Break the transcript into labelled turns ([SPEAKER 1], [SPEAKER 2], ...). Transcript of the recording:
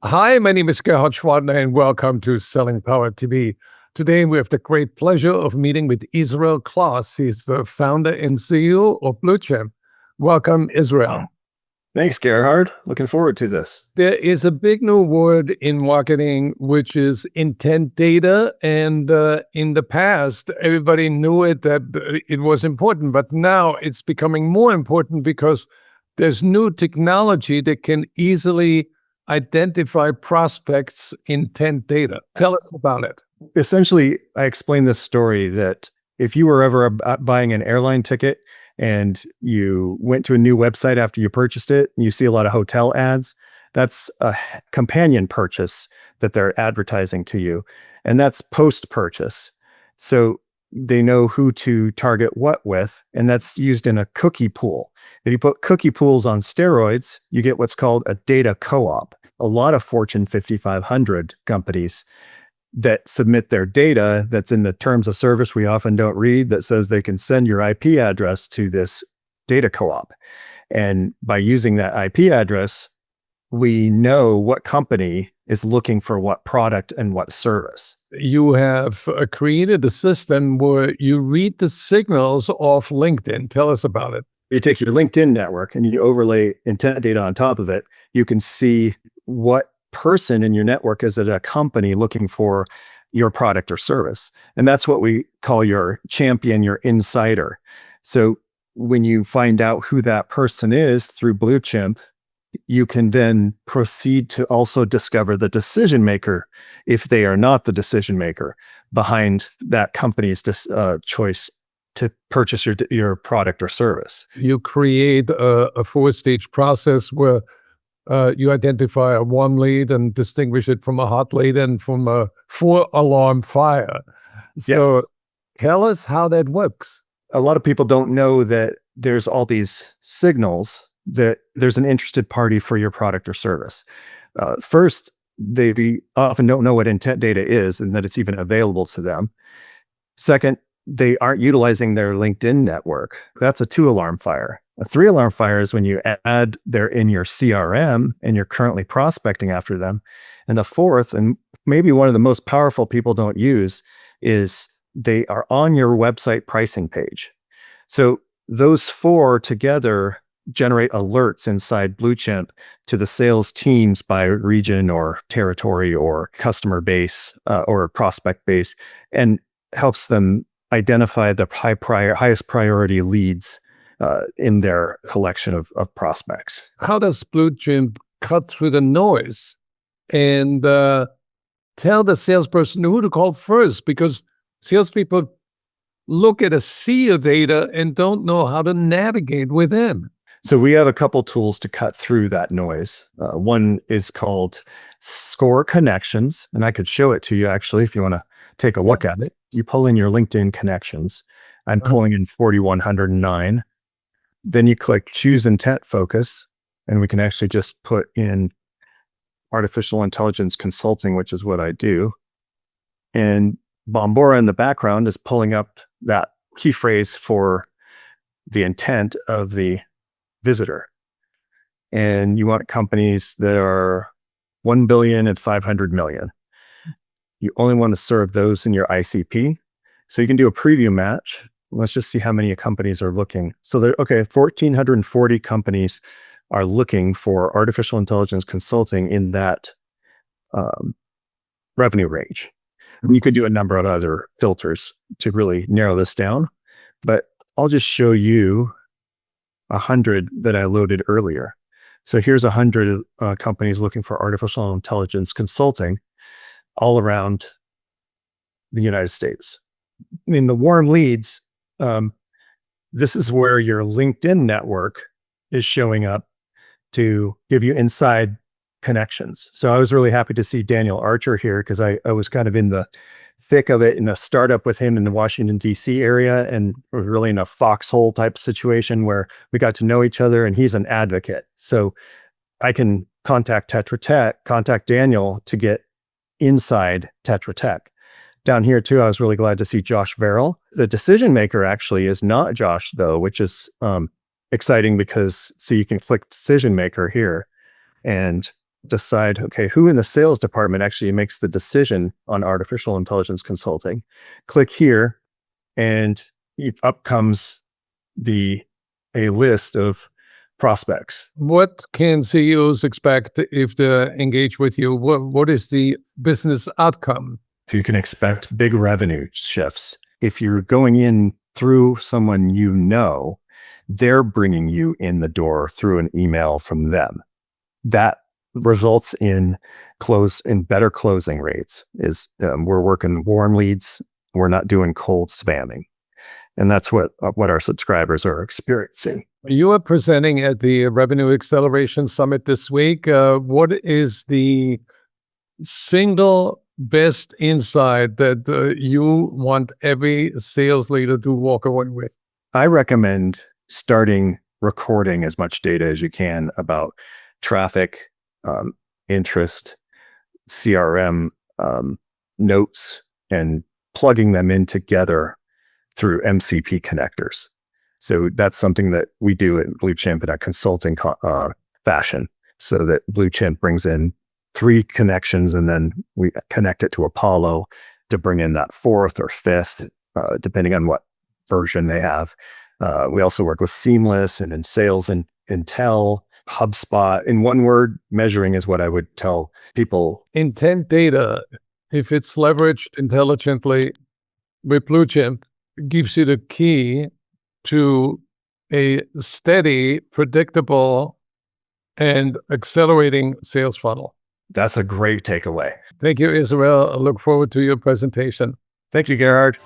[SPEAKER 1] Hi, my name is Gerhard Schwadner, and welcome to Selling Power TV. Today, we have the great pleasure of meeting with Israel Klaus. He's the founder and CEO of BlueChimp. Welcome, Israel.
[SPEAKER 2] Thanks, Gerhard. Looking forward to this.
[SPEAKER 1] There is a big new word in marketing, which is intent data. And in the past, everybody knew that it was important, but now it's becoming more important because there's new technology that can easily identify prospects' intent data. Tell us about it.
[SPEAKER 2] Essentially, I explained this story that if you were ever buying an airline ticket and you went to a new website after you purchased it, and you see a lot of hotel ads, that's a companion purchase that they're advertising to you. And that's post-purchase. So they know who to target what with, and that's used in a cookie pool. If you put cookie pools on steroids, you get what's called a data co-op. A lot of Fortune 5500 companies that submit their data that's in the terms of service we often don't read that says they can send your IP address to this data co-op. And by using that IP address, we know what company is looking for what product and what service.
[SPEAKER 1] You have created a system where you read the signals off LinkedIn. Tell us about it.
[SPEAKER 2] You take your LinkedIn network and you overlay intent data on top of it. You can see what person in your network is at a company looking for your product or service. And that's what we call your champion, your insider. So when you find out who that person is through BlueChimp, you can then proceed to also discover the decision maker if they are not the decision maker behind that company's choice to purchase your product or service.
[SPEAKER 1] You create a four-stage process where you identify a warm lead and distinguish it from a hot lead and from a four-alarm fire. So
[SPEAKER 2] Yes.
[SPEAKER 1] tell us how that works.
[SPEAKER 2] A lot of people don't know that there's all these signals that there's an interested party for your product or service. First, they often don't know what intent data is and that it's even available to them. Second, they aren't utilizing their LinkedIn network. That's a 2-alarm fire. A 3-alarm fire is when you add they're in your CRM and you're currently prospecting after them. And the fourth, and maybe one of the most powerful people don't use, is they are on your website pricing page. So those four together generate alerts inside BlueChimp to the sales teams by region or territory or customer base or prospect base, and helps them identify the highest priority leads in their collection of prospects.
[SPEAKER 1] How does BlueChimp cut through the noise and tell the salesperson who to call first? Because salespeople look at a sea of data and don't know how to navigate within.
[SPEAKER 2] So we have a couple tools to cut through that noise. One is called Score Connections, and I could show it to you actually if you want to take a look at it. You pull in your LinkedIn connections. I'm pulling in 4,109. Then you click Choose Intent Focus, and we can actually just put in artificial intelligence consulting, which is what I do. And Bombora in the background is pulling up that key phrase for the intent of the visitor. And you want companies that are 1 billion and 500 million. You only want to serve those in your ICP. So you can do a preview match. Let's just see how many companies are looking. So 1,440 companies are looking for artificial intelligence consulting in that revenue range. And you could do a number of other filters to really narrow this down, but I'll just show you 100 that I loaded earlier. So here's 100 companies looking for artificial intelligence consulting all around the United States. In the warm leads, this is where your LinkedIn network is showing up to give you inside connections. So I was really happy to see Daniel Archer here because I was kind of in the thick of it in a startup with him in the Washington, D.C. area, and was really in a foxhole type situation where we got to know each other, and he's an advocate. So I can contact Tetra Tech, contact Daniel to get inside Tetra Tech. Down here too, I was really glad to see Josh Verrill. The decision maker actually is not Josh though, which is exciting because so you can click decision maker here and decide, okay, who in the sales department actually makes the decision on artificial intelligence consulting. Click here, and up comes a list of prospects.
[SPEAKER 1] What can CEOs expect if they engage with you? What is the business outcome?
[SPEAKER 2] You can expect big revenue shifts. If you're going in through someone you know, they're bringing you in the door through an email from them. That results in better closing rates. We're working warm leads. We're not doing cold spamming, and that's what our subscribers are experiencing.
[SPEAKER 1] You are presenting at the Revenue Acceleration Summit this week. What is the single best insight that you want every sales leader to walk away with?
[SPEAKER 2] I recommend starting recording as much data as you can about traffic, interest, CRM notes, and plugging them in together through MCP connectors. So that's something that we do at BlueChimp in a consulting fashion, so that BlueChimp brings in 3 connections, and then we connect it to Apollo to bring in that 4th or 5th, depending on what version they have. We also work with Seamless and in Sales and Intel, HubSpot. In one word, measuring is what I would tell people.
[SPEAKER 1] Intent data, if it's leveraged intelligently with BlueChimp, gives you the key to a steady, predictable, and accelerating sales funnel.
[SPEAKER 2] That's a great takeaway.
[SPEAKER 1] Thank you, Israel. I look forward to your presentation.
[SPEAKER 2] Thank you, Gerhard.